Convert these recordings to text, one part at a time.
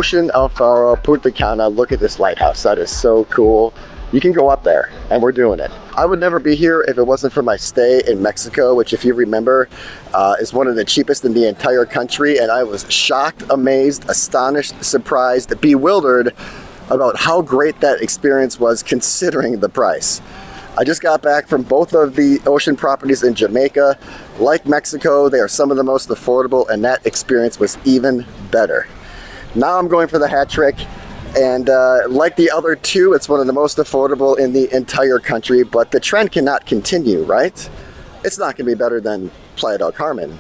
Ocean El Faro, Punta Cana. Look at this lighthouse. That is so cool. You can go up there, and we're doing it. I would never be here if it wasn't for my stay in Mexico, which, if you remember, is one of the cheapest in the entire country. And I was shocked, amazed, astonished, surprised, bewildered about how great that experience was considering the price. I just got back from both of the ocean properties in Jamaica. Like Mexico, they are some of the most affordable, and that experience was even better. Now I'm going for the hat trick. And like the other two, it's one of the most affordable in the entire country, but the trend cannot continue, right? It's not going to be better than Playa del Carmen.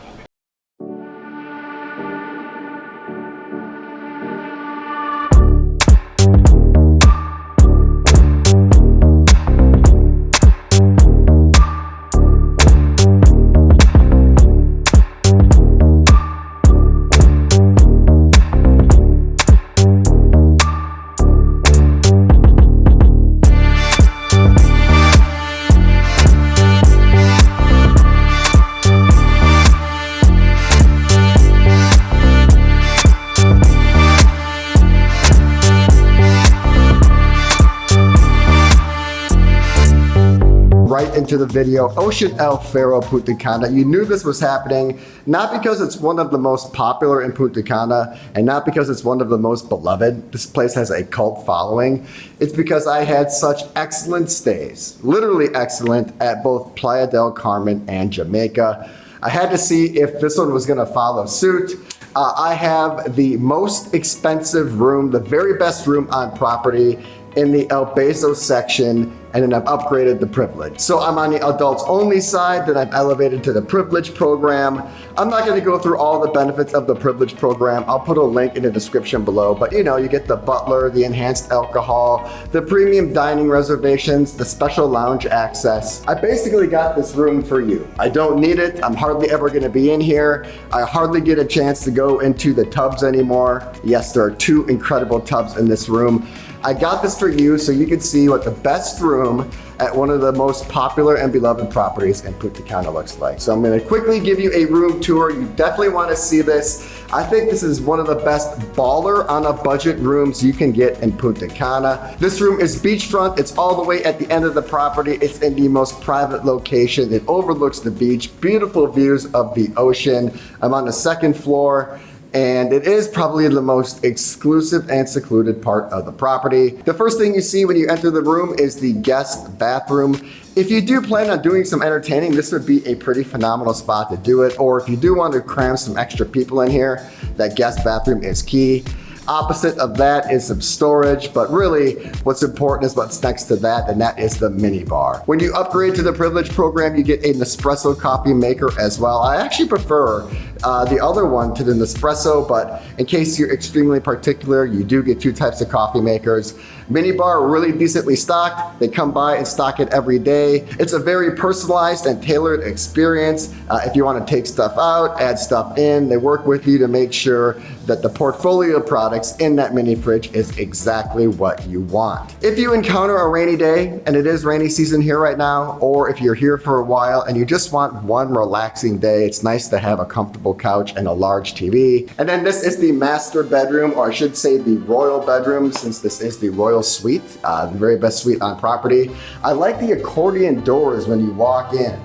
Right into the video, Ocean El Faro, Punta Cana. You knew this was happening, not because it's one of the most popular in Punta Cana, and not because it's one of the most beloved. This place has a cult following. It's because I had such excellent stays, literally excellent, at both Playa del Carmen and Jamaica. I had to see if this one was gonna follow suit. I have the most expensive room, the very best room on property in the El Beso section, and then I've upgraded the privilege. So I'm on the adults only side, then I've elevated to the privilege program. I'm not gonna go through all the benefits of the privilege program. I'll put a link in the description below, but you know, you get the butler, the enhanced alcohol, the premium dining reservations, the special lounge access. I basically got this room for you. I don't need it. I'm hardly ever gonna be in here. I hardly get a chance to go into the tubs anymore. Yes, there are 2 incredible tubs in this room. I got this for you so you can see what the best room at one of the most popular and beloved properties in Punta Cana looks like. So I'm gonna quickly give you a room tour. You definitely wanna see this. I think this is one of the best baller on a budget rooms you can get in Punta Cana. This room is beachfront. It's all the way at the end of the property. It's in the most private location. It overlooks the beach, beautiful views of the ocean. I'm on the 2nd floor. And it is probably the most exclusive and secluded part of the property. The first thing you see when you enter the room is the guest bathroom. If you do plan on doing some entertaining, this would be a pretty phenomenal spot to do it. Or if you do want to cram some extra people in here, that guest bathroom is key. Opposite of that is some storage, but really what's important is what's next to that, and that is the mini bar. When you upgrade to the privilege program, you get an Nespresso coffee maker as well. I actually prefer the other one to the Nespresso, but in case you're extremely particular, you do get 2 types of coffee makers. Mini bar are really decently stocked. They come by and stock it every day. It's a very personalized and tailored experience. If you want to take stuff out, add stuff in, they work with you to make sure that the portfolio of products in that mini fridge is exactly what you want. If you encounter a rainy day, and it is rainy season here right now, or if you're here for a while and you just want one relaxing day, it's nice to have a comfortable couch and a large TV. And then this is the master bedroom, or I should say the royal bedroom, since this is the royal suite, the very best suite on property. I like the accordion doors when you walk in.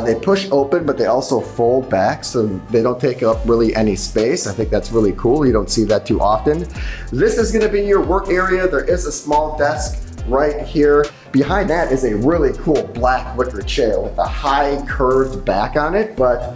They push open, but they also fold back, so they don't take up really any space. I think that's really cool. You don't see that too often. This is gonna be your work area. There is a small desk right here. Behind that is a really cool black wicker chair with a high curved back on it, but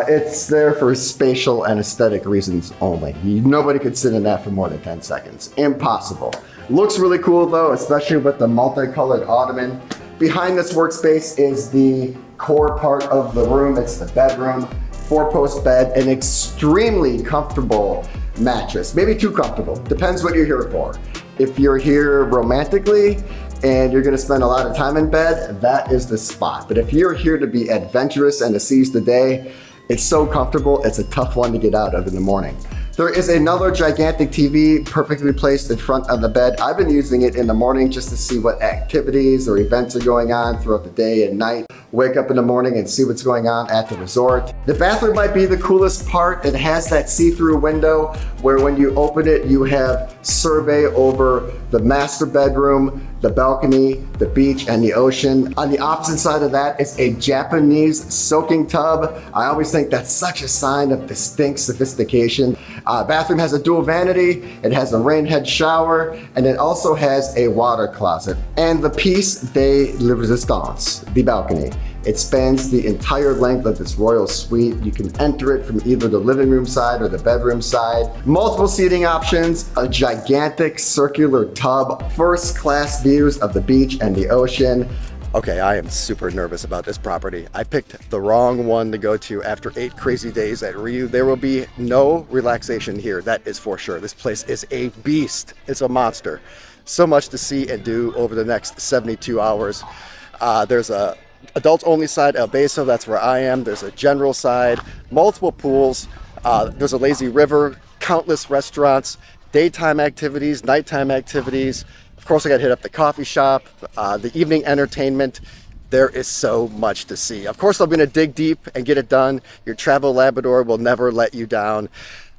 it's there for spatial and aesthetic reasons only. Nobody could sit in that for more than 10 seconds. Impossible. Looks really cool though, especially with the multicolored ottoman. Behind this workspace is the core part of the room. It's the bedroom, 4-post bed, an extremely comfortable mattress. Maybe too comfortable, depends what you're here for. If you're here romantically and you're gonna spend a lot of time in bed, that is the spot. But if you're here to be adventurous and to seize the day, it's so comfortable, it's a tough one to get out of in the morning. There is another gigantic TV perfectly placed in front of the bed. I've been using it in the morning just to see what activities or events are going on throughout the day and night. Wake up in the morning and see what's going on at the resort. The bathroom might be the coolest part. It has that see-through window where when you open it, you have survey over the master bedroom, the balcony, the beach, and the ocean. On the opposite side of that is a Japanese soaking tub. I always think that's such a sign of distinct sophistication. Bathroom has a dual vanity, it has a rain head shower, and it also has a water closet. And the piece de resistance, the balcony. It spans the entire length of this royal suite. You can enter it from either the living room side or the bedroom side. Multiple seating options, a gigantic circular tub, first class views of the beach and the ocean. Okay, I am super nervous about this property. I picked the wrong one to go to after 8 crazy days at Riu. There will be no relaxation here, that is for sure. This place is a beast. It's a monster. So much to see and do over the next 72 hours. There's a adults-only side, El Beso, that's where I am. There's a general side, multiple pools. There's a lazy river, countless restaurants, daytime activities, nighttime activities. Of course, I got to hit up the coffee shop, the evening entertainment. There is so much to see. Of course, I'm going to dig deep and get it done. Your travel Labrador will never let you down.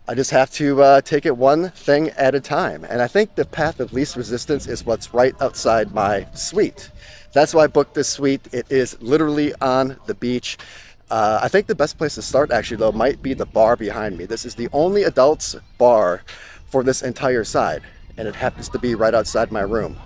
I just have to take it one thing at a time. And I think the path of least resistance is what's right outside my suite. That's why I booked this suite. It is literally on the beach. I think the best place to start actually though might be the bar behind me. This is the only adults bar for this entire side, and it happens to be right outside my room.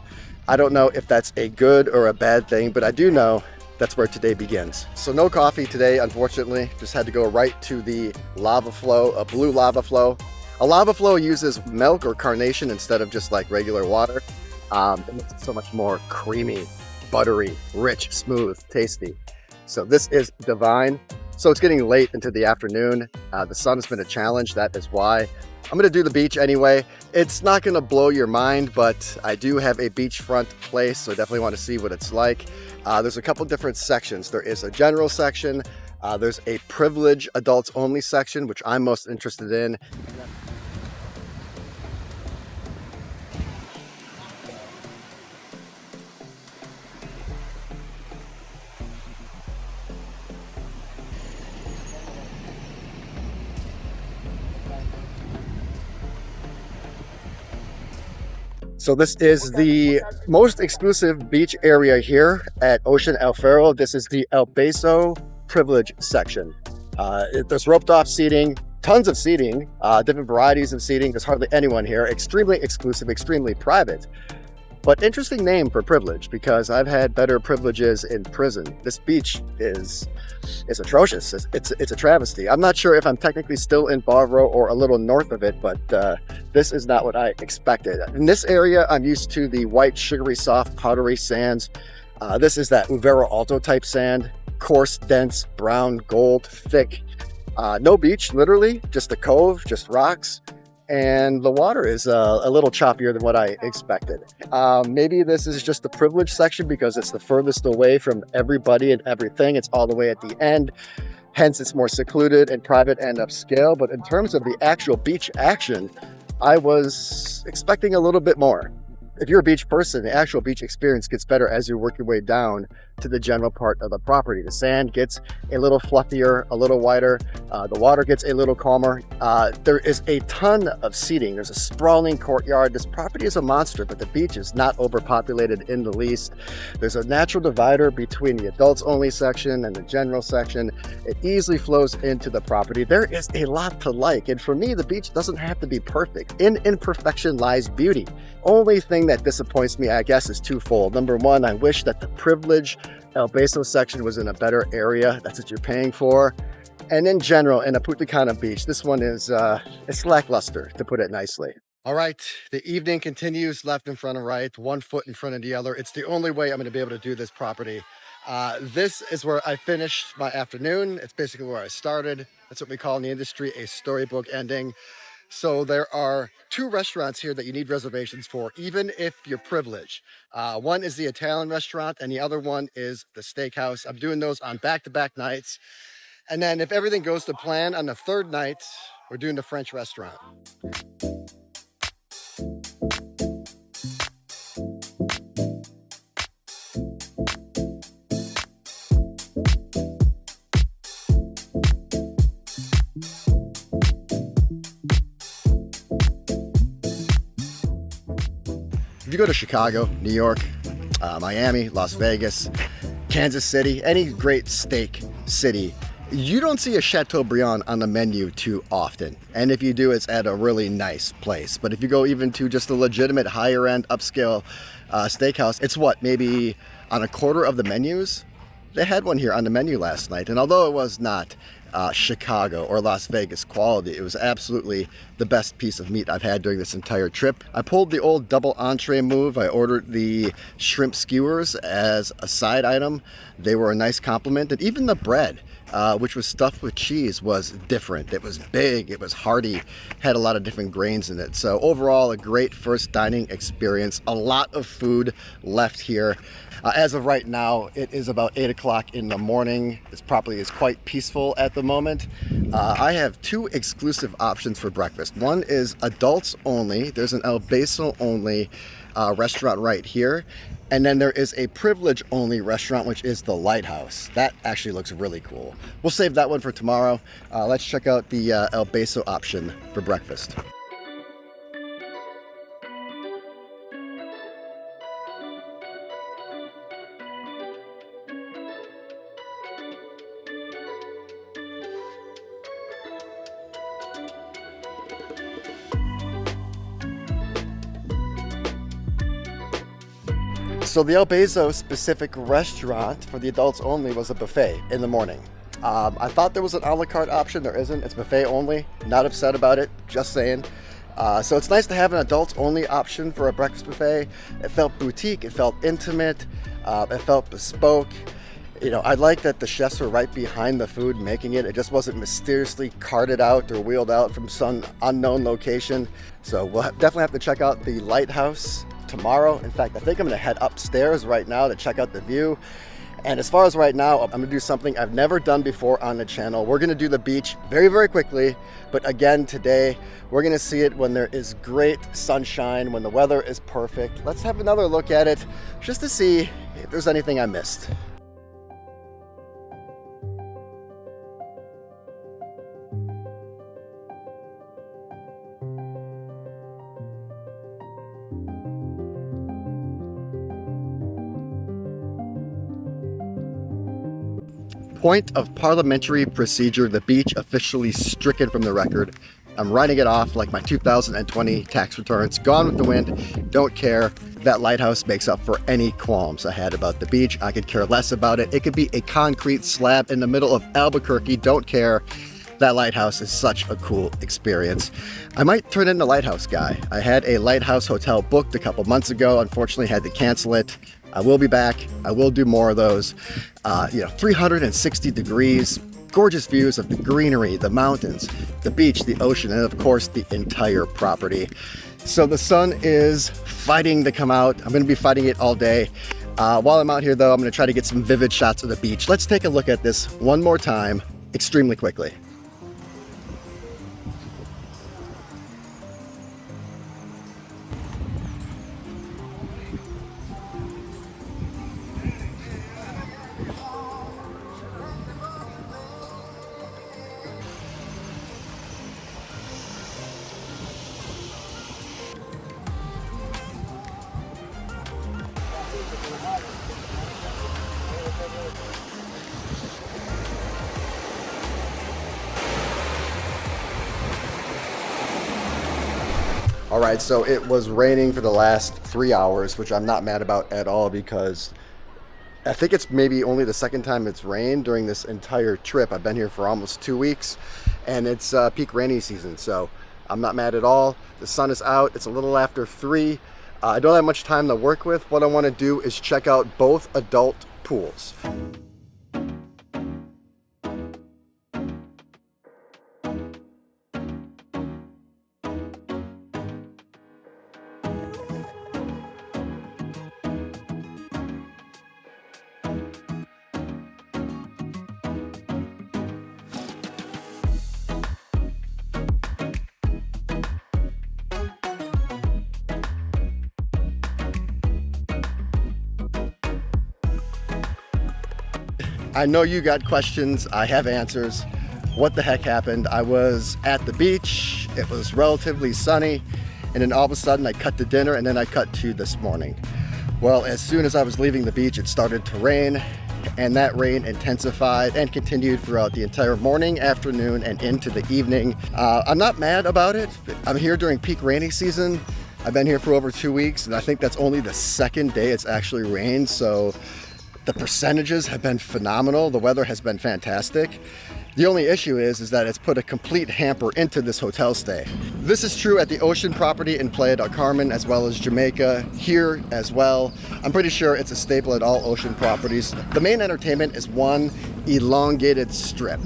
I don't know if that's a good or a bad thing, but I do know that's where today begins. So no coffee today, unfortunately. Just had to go right to the lava flow, a blue lava flow. A lava flow uses milk or carnation instead of just like regular water. It makes it so much more creamy, buttery, rich, smooth, tasty. So this is divine. So it's getting late into the afternoon. The sun has been a challenge, that is why. I'm gonna do the beach anyway. It's not gonna blow your mind, but I do have a beachfront place, so I definitely wanna see what it's like. There's a couple different sections. There is a general section. There's a privilege adults only section, which I'm most interested in. So this is the most exclusive beach area here at Ocean El Faro. This is the El Beso privilege section. There's roped off seating, tons of seating, different varieties of seating. There's hardly anyone here. Extremely exclusive, extremely private. But interesting name for privilege, because I've had better privileges in prison. This beach is atrocious. It's a travesty. I'm not sure if I'm technically still in Bavaro or a little north of it, but this is not what I expected. In this area, I'm used to the white, sugary, soft, powdery sands. This is that Uvero Alto type sand, coarse, dense, brown, gold, thick. No beach, literally, just a cove, just rocks. And the water is a little choppier than what I expected. Maybe this is just the privilege section because it's the furthest away from everybody and everything. It's all the way at the end. Hence, it's more secluded and private and upscale. But in terms of the actual beach action, I was expecting a little bit more. If you're a beach person, the actual beach experience gets better as you work your way down to the general part of the property. The sand gets a little fluffier, a little wider. The water gets a little calmer. There is a ton of seating. There's a sprawling courtyard. This property is a monster, but the beach is not overpopulated in the least. There's a natural divider between the adults only section and the general section. It easily flows into the property. There is a lot to like. And for me, the beach doesn't have to be perfect. In imperfection lies beauty. Only thing that disappoints me, I guess, is twofold. Number one, I wish that the privilege El Beso section was in a better area. That's what you're paying for. And in general, in a Punta Cana beach, this one is it's lackluster, to put it nicely. All right, the evening continues left in front and right, 1 foot in front of the other. It's the only way I'm going to be able to do this property. This is where I finished my afternoon. It's basically where I started. That's what we call in the industry a storybook ending. So there are 2 restaurants here that you need reservations for, even if you're privileged. One is the Italian restaurant and the other one is the steakhouse. I'm doing those on back-to-back nights. And then if everything goes to plan on the 3rd night, We're doing the French restaurant. If you go to Chicago, New York, Miami, Las Vegas, Kansas City, any great steak city, you don't see a Chateaubriand on the menu too often. And if you do, it's at a really nice place. But if you go even to just a legitimate higher end upscale steakhouse, it's what, maybe on a quarter of the menus? They had one here on the menu last night. And although it was not Chicago or Las Vegas quality, it was absolutely the best piece of meat I've had during this entire trip. I pulled the old double entree move. I ordered the shrimp skewers as a side item. They were a nice compliment. And even the bread, which was stuffed with cheese, was different. It was big, it was hearty, had a lot of different grains in it. So overall, a great first dining experience. A lot of food left here. As of right now, it is about 8 o'clock in the morning. This property is quite peaceful at the moment. I have two exclusive options for breakfast. One is adults only. There's an El Beso only restaurant right here. And then there is a privilege only restaurant, which is the Lighthouse. That actually looks really cool. We'll save that one for tomorrow. Let's check out the El Beso option for breakfast. So the El Beso specific restaurant for the adults only was a buffet in the morning. I thought there was an a la carte option. There isn't. It's buffet only. Not upset about it. Just saying. So it's nice to have an adults only option for a breakfast buffet. It felt boutique. It felt intimate. It felt bespoke. You know, I like that the chefs were right behind the food making it. It just wasn't mysteriously carted out or wheeled out from some unknown location. So we'll definitely have to check out the Lighthouse tomorrow. In fact, I think I'm gonna head upstairs right now to check out the view. And as far as right now, I'm gonna do something I've never done before on the channel. We're gonna do the beach very, very quickly. But again, today, we're gonna see it when there is great sunshine, when the weather is perfect. Let's have another look at it just to see if there's anything I missed. Point of parliamentary procedure, the beach officially stricken from the record. I'm writing it off like my 2020 tax returns. Gone with the wind, don't care. That lighthouse makes up for any qualms I had about the beach. I could care less about it. It could be a concrete slab in the middle of Albuquerque, don't care. That lighthouse is such a cool experience. I might turn into lighthouse guy. I had a lighthouse hotel booked a couple months ago. Unfortunately, had to cancel it. I will be back. I will do more of those. 360 degrees, gorgeous views of the greenery, the mountains, the beach, the ocean, and of course the entire property. So the sun is fighting to come out. I'm going to be fighting it all day. While I'm out here though, I'm going to try to get some vivid shots of the beach. Let's take a look at this one more time, extremely quickly. All right, so it was raining for the last 3 hours, which I'm not mad about at all because I think it's maybe only the second time it's rained during this entire trip. I've been here for almost 2 weeks and it's peak rainy season, so I'm not mad at all. The sun is out, it's a little after 3. I don't have much time to work with. What I want to do is check out both adult pools. I know you got questions. I have answers. What the heck happened? I was at the beach. It was relatively sunny. And then all of a sudden I cut to dinner and then I cut to this morning. Well, as soon as I was leaving the beach, it started to rain. And that rain intensified and continued throughout the entire morning, afternoon, and into the evening. I'm not mad about it. I'm here during peak rainy season. I've been here for over 2 weeks, and I think that's only the second day it's actually rained. So the percentages have been phenomenal. The weather has been fantastic. The only issue is that it's put a complete hamper into this hotel stay. This is true at the Ocean property in Playa del Carmen, as well as Jamaica, here as well. I'm pretty sure it's a staple at all Ocean properties. The main entertainment is one elongated strip.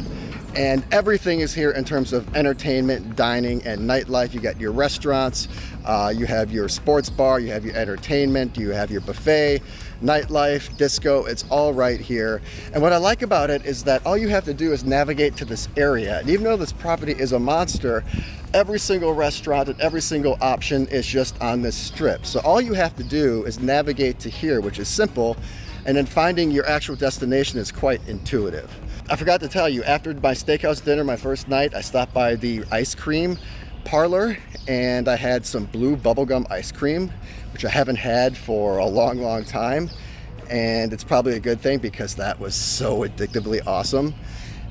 And everything is here in terms of entertainment, dining, and nightlife. You got your restaurants, you have your sports bar, you have your entertainment, you have your buffet, nightlife, disco, it's all right here. And what I like about it is that all you have to do is navigate to this area. And even though this property is a monster, every single restaurant and every single option is just on this strip. So all you have to do is navigate to here, which is simple, and then finding your actual destination is quite intuitive. I forgot to tell you, after my steakhouse dinner, my first night, I stopped by the ice cream parlor and I had some blue bubblegum ice cream, which I haven't had for a long, long time. And it's probably a good thing because that was so addictively awesome.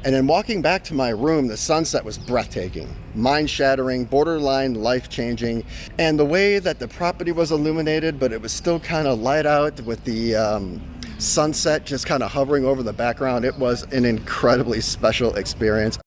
And then walking back to my room, the sunset was breathtaking, mind-shattering, borderline life-changing. And the way that the property was illuminated, but it was still kind of light out with the sunset just kind of hovering over the background. It was an incredibly special experience.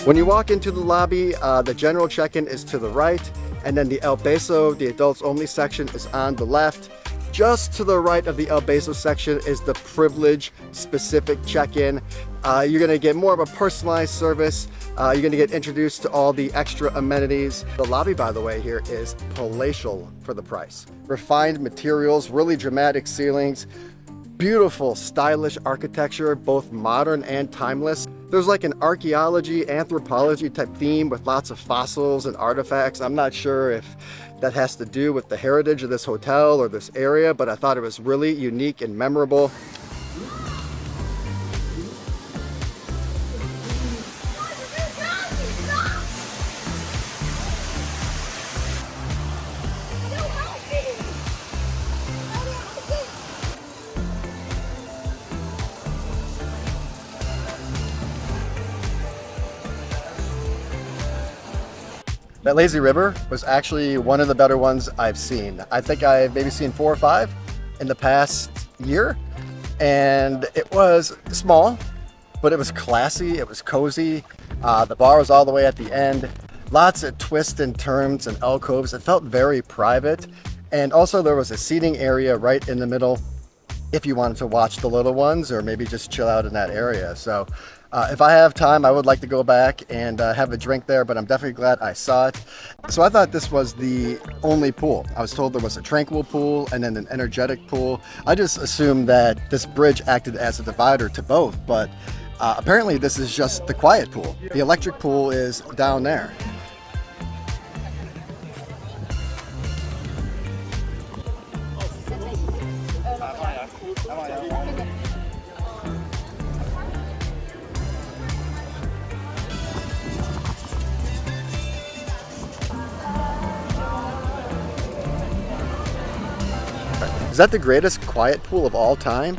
When you walk into the lobby, the general check-in is to the right, and then the El Beso, the adults-only section, is on the left. Just to the right of the El Beso section is the privilege-specific check-in. You're gonna get more of a personalized service. You're gonna get introduced to all the extra amenities. The lobby, by the way, here is palatial for the price. Refined materials, really dramatic ceilings, beautiful, stylish architecture, both modern and timeless. There's like an archaeology, anthropology type theme with lots of fossils and artifacts. I'm not sure if that has to do with the heritage of this hotel or this area, but I thought it was really unique and memorable. That lazy river was actually one of the better ones I've seen. I think I've maybe seen 4 or 5 in the past year. And it was small, but it was classy, it was cozy. The bar was all the way at the end. Lots of twists and turns and alcoves. It felt very private. And also there was a seating area right in the middle if you wanted to watch the little ones or maybe just chill out in that area. So if I have time, I would like to go back and have a drink there, but I'm definitely glad I saw it. So I thought this was the only pool. I was told there was a tranquil pool and then an energetic pool. I just assumed that this bridge acted as a divider to both, but apparently this is just the quiet pool. The electric pool is down there. Is that the greatest quiet pool of all time?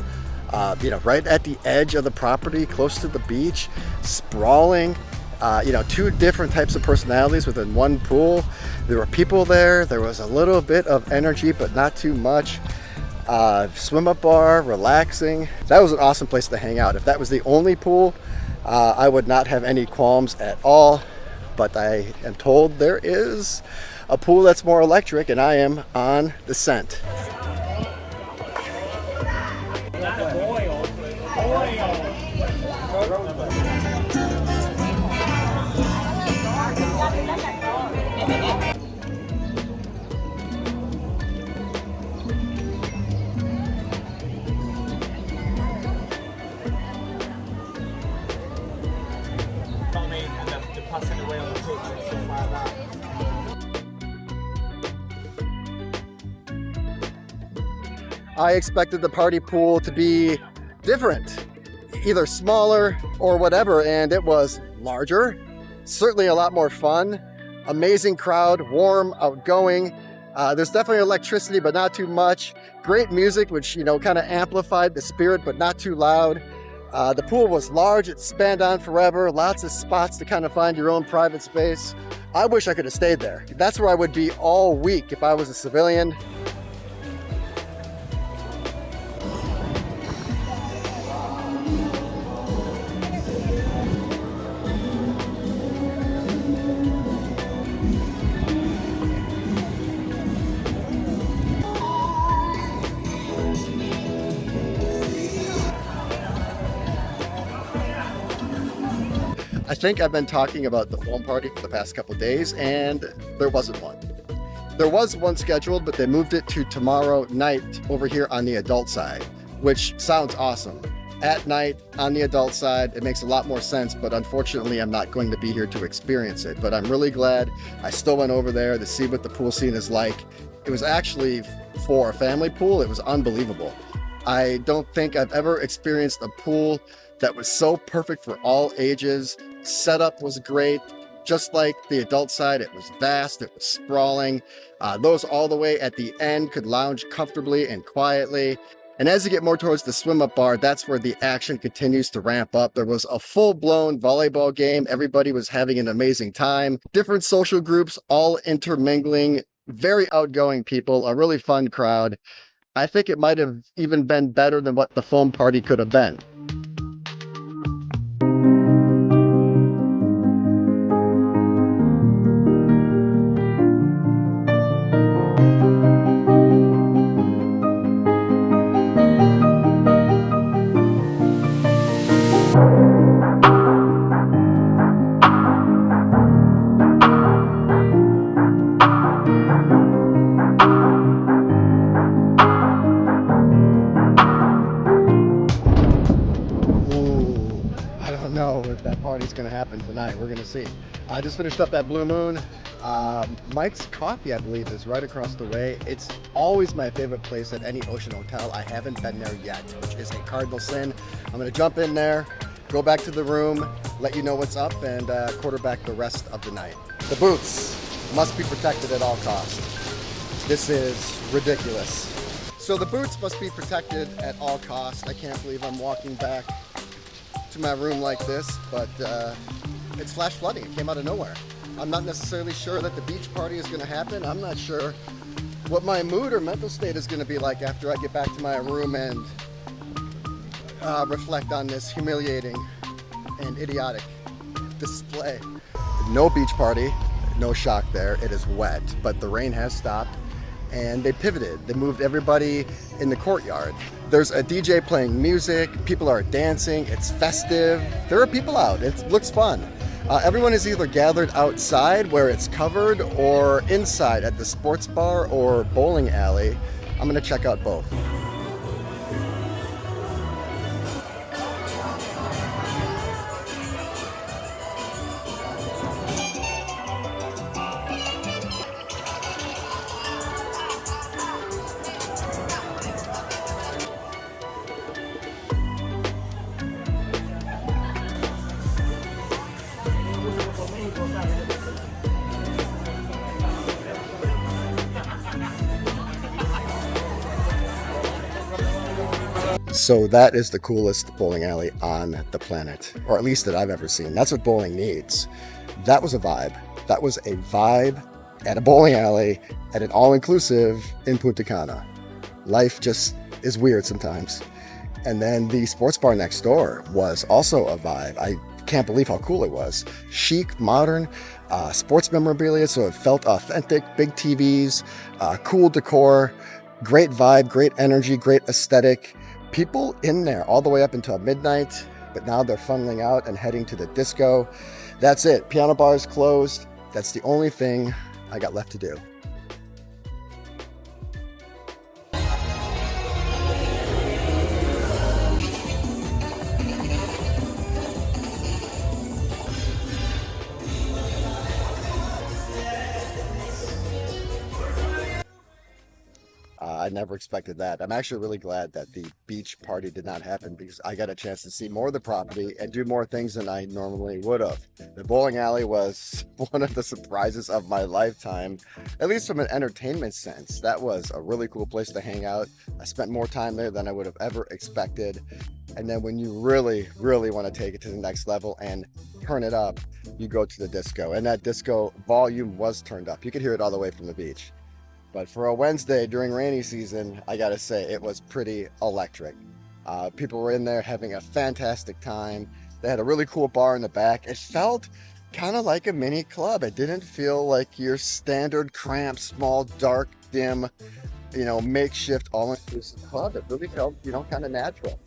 Right at the edge of the property, close to the beach, sprawling. 2 different types of personalities within one pool. There were people there. There was a little bit of energy, but not too much. Swim up bar, relaxing. That was an awesome place to hang out. If that was the only pool, I would not have any qualms at all. But I am told there is a pool that's more electric, and I am on the scent. I expected the party pool to be different, either smaller or whatever, and it was larger, certainly a lot more fun, amazing crowd, warm, outgoing. There's definitely electricity, but not too much. Great music, which, you know, kind of amplified the spirit, but not too loud. The pool was large, it spanned on forever, lots of spots to kind of find your own private space. I wish I could have stayed there. That's where I would be all week if I was a civilian. I think I've been talking about the foam party for the past couple of days, and there wasn't one. There was one scheduled, but they moved it to tomorrow night over here on the adult side, which sounds awesome. At night on the adult side, it makes a lot more sense, but unfortunately I'm not going to be here to experience it. But I'm really glad I still went over there to see what the pool scene is like. It was actually, for a family pool, it was unbelievable. I don't think I've ever experienced a pool that was so perfect for all ages. Setup was great. Just like the adult side, it was vast, it was sprawling. Those all the way at the end could lounge comfortably and quietly. And as you get more towards the swim up bar, that's where the action continues to ramp up. There was a full-blown volleyball game. Everybody was having an amazing time. Different social groups all intermingling. Very outgoing people, a really fun crowd. I think it might have even been better than what the foam party could have been. If that party's gonna happen tonight, we're gonna see. I just finished up at Blue Moon. Mike's Coffee, I believe, is right across the way. It's always my favorite place at any ocean hotel. I haven't been there yet, which is a cardinal sin. I'm gonna jump in there, go back to the room, let you know what's up, and quarterback the rest of the night. The boots must be protected at all costs. This is ridiculous. So the boots must be protected at all costs. I can't believe I'm walking back to my room like this, but it's flash flooding. It came out of nowhere. I'm not necessarily sure that the beach party is going to happen. I'm not sure what my mood or mental state is going to be like after I get back to my room and reflect on this humiliating and idiotic display. No beach party, no shock there. It is wet, but the rain has stopped and they pivoted. They moved everybody in the courtyard. There's a DJ playing music, people are dancing, it's festive. There are people out, it looks fun. Everyone is either gathered outside where it's covered or inside at the sports bar or bowling alley. I'm gonna check out both. So that is the coolest bowling alley on the planet, or at least that I've ever seen. That's what bowling needs. That was a vibe. That was a vibe at a bowling alley at an all-inclusive in Punta Cana. Life just is weird sometimes. And then the sports bar next door was also a vibe. I can't believe how cool it was. Chic, modern, sports memorabilia, so it felt authentic, big TVs, cool decor, great vibe, great energy, great aesthetic. People in there all the way up until midnight, but now they're funneling out and heading to the disco. That's it. Piano bar is closed. That's the only thing I got left to do. I never expected that. I'm actually really glad that the beach party did not happen because I got a chance to see more of the property and do more things than I normally would have. The bowling alley was one of the surprises of my lifetime, at least from an entertainment sense. That was a really cool place to hang out. I spent more time there than I would have ever expected. And then when you really, really want to take it to the next level and turn it up, you go to the disco. And that disco volume was turned up. You could hear it all the way from the beach. But for a Wednesday during rainy season, I gotta say, it was pretty electric. People were in there having a fantastic time. They had a really cool bar in the back. It felt kind of like a mini club. It didn't feel like your standard cramped, small, dark, dim, makeshift all-inclusive club. It really felt, kind of natural.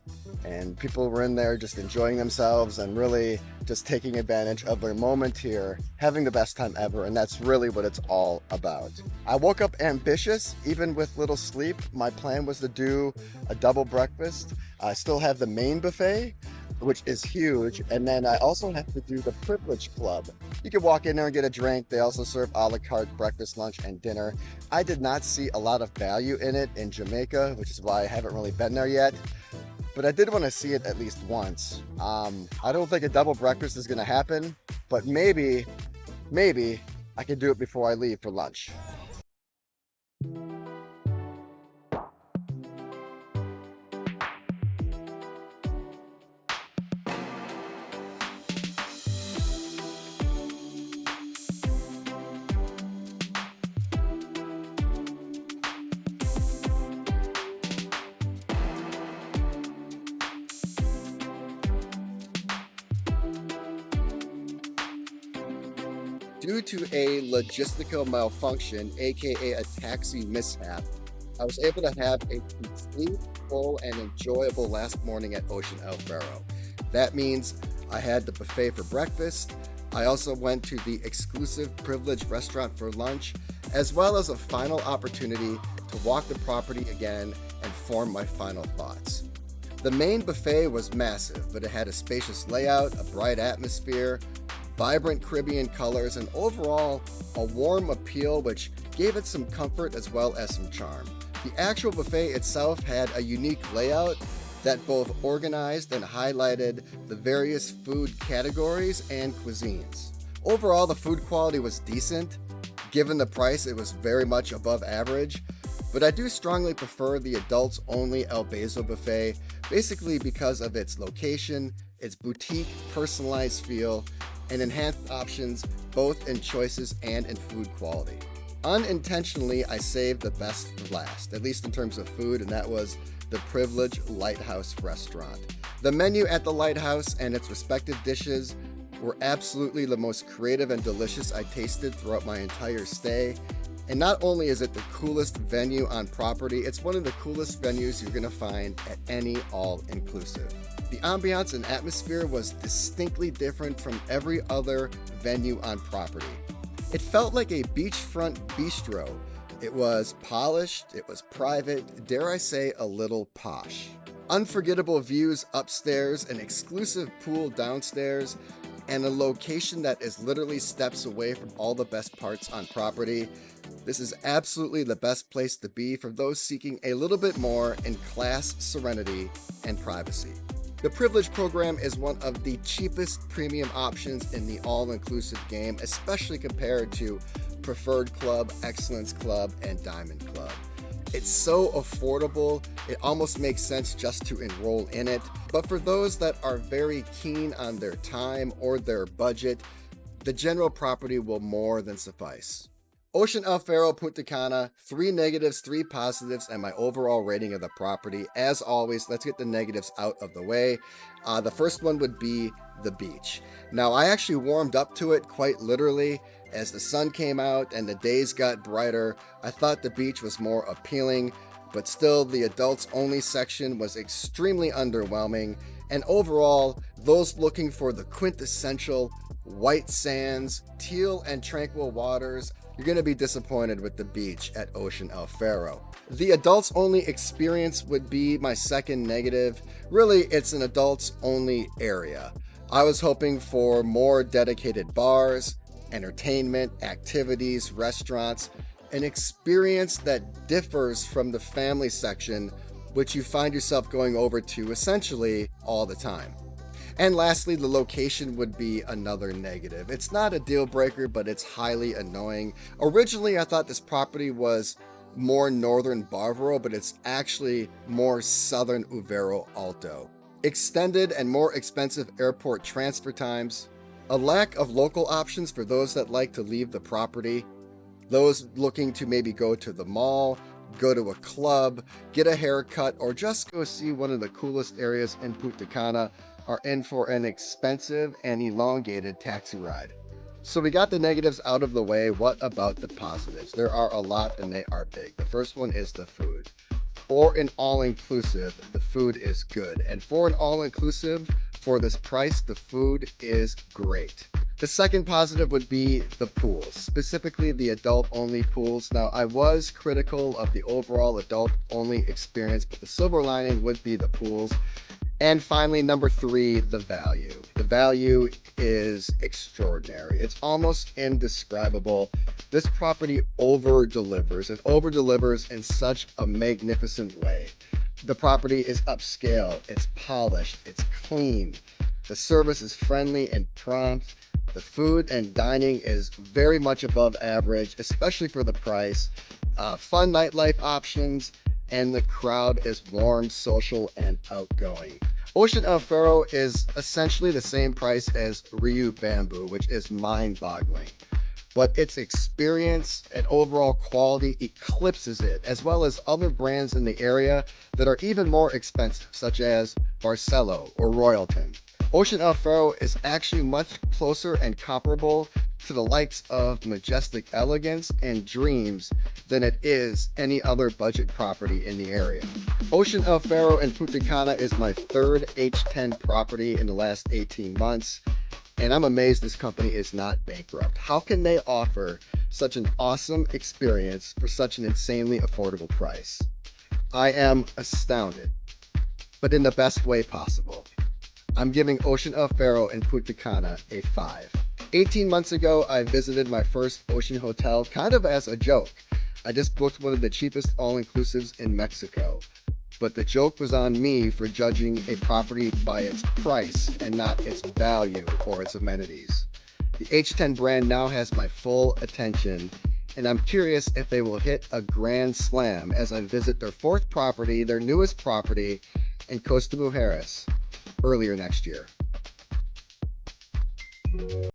And people were in there just enjoying themselves and really just taking advantage of their moment here, having the best time ever. And that's really what it's all about. I woke up ambitious, even with little sleep. My plan was to do a double breakfast. I still have the main buffet, which is huge. And then I also have to do the Privilege Club. You can walk in there and get a drink. They also serve a la carte breakfast, lunch, and dinner. I did not see a lot of value in it in Jamaica, which is why I haven't really been there yet. But I did want to see it at least once. I don't think a double breakfast is going to happen, but maybe I can do it before I leave for lunch. Due to a logistical malfunction, aka a taxi mishap, I was able to have a complete, full, and enjoyable last morning at Ocean El Faro. That means I had the buffet for breakfast. I also went to the exclusive Privilege restaurant for lunch, as well as a final opportunity to walk the property again and form my final thoughts. The main buffet was massive, but it had a spacious layout, a bright atmosphere, vibrant Caribbean colors, and overall a warm appeal which gave it some comfort as well as some charm. The actual buffet itself had a unique layout that both organized and highlighted the various food categories and cuisines. Overall, the food quality was decent. Given the price, it was very much above average, but I do strongly prefer the adults-only El Beso buffet, basically because of its location, its boutique, personalized feel, and enhanced options both in choices and in food quality. Unintentionally, I saved the best for last, at least in terms of food, and that was the Privilege Lighthouse restaurant. The menu at the Lighthouse and its respective dishes were absolutely the most creative and delicious I tasted throughout my entire stay. And not only is it the coolest venue on property, it's one of the coolest venues you're gonna find at any all-inclusive. The ambiance and atmosphere was distinctly different from every other venue on property. It felt like a beachfront bistro. It was polished, it was private, dare I say a little posh. Unforgettable views upstairs, an exclusive pool downstairs, and a location that is literally steps away from all the best parts on property. This is absolutely the best place to be for those seeking a little bit more in class, serenity, and privacy. The Privilege program is one of the cheapest premium options in the all-inclusive game, especially compared to Preferred Club, Excellence Club, and Diamond Club. It's so affordable, it almost makes sense just to enroll in it. But for those that are very keen on their time or their budget, the general property will more than suffice. Ocean El Faro Punta Cana, 3 negatives, 3 positives, and my overall rating of the property. As always, let's get the negatives out of the way. The first one would be the beach. Now, I actually warmed up to it quite literally. As the sun came out and the days got brighter, I thought the beach was more appealing, but still the adults only section was extremely underwhelming. And overall, those looking for the quintessential white sands, teal and tranquil waters, you're going to be disappointed with the beach at Ocean El Faro. The adults only experience would be my second negative. Really, it's an adults only area. I was hoping for more dedicated bars, entertainment, activities, restaurants, an experience that differs from the family section, which you find yourself going over to essentially all the time. And lastly, the location would be another negative. It's not a deal breaker, but it's highly annoying. Originally, I thought this property was more northern Barbaro, but it's actually more southern Uvero Alto. Extended and more expensive airport transfer times, a lack of local options for those that like to leave the property, those looking to maybe go to the mall, go to a club, get a haircut, or just go see one of the coolest areas in Punta Cana are in for an expensive and elongated taxi ride. So we got the negatives out of the way. What about the positives? There are a lot and they are big. The first one is the food. For an all-inclusive, the food is good. And for an all-inclusive, for this price, the food is great. The second positive would be the pools, specifically the adult-only pools. Now, I was critical of the overall adult-only experience, but the silver lining would be the pools. And finally, number 3, the value. The value is extraordinary. It's almost indescribable. This property over-delivers. It over-delivers in such a magnificent way. The property is upscale, it's polished, it's clean. The service is friendly and prompt. The food and dining is very much above average, especially for the price. Fun nightlife options, and the crowd is warm, social, and outgoing. Ocean El Faro is essentially the same price as Ryu Bamboo, which is mind-boggling. But its experience and overall quality eclipses it, as well as other brands in the area that are even more expensive, such as Barcelo or Royalton. Ocean El Faro is actually much closer and comparable to the likes of Majestic Elegance and Dreams than it is any other budget property in the area. Ocean El Faro in Punta Cana is my 3rd H10 property in the last 18 months, and I'm amazed this company is not bankrupt. How can they offer such an awesome experience for such an insanely affordable price? I am astounded, but in the best way possible. I'm giving Ocean El Faro in Punta Cana a 5. 18 months ago, I visited my first ocean hotel kind of as a joke. I just booked one of the cheapest all-inclusives in Mexico. But the joke was on me for judging a property by its price and not its value or its amenities. The H10 brand now has my full attention, and I'm curious if they will hit a grand slam as I visit their 4th property, their newest property in Costa Mujeres, earlier next year.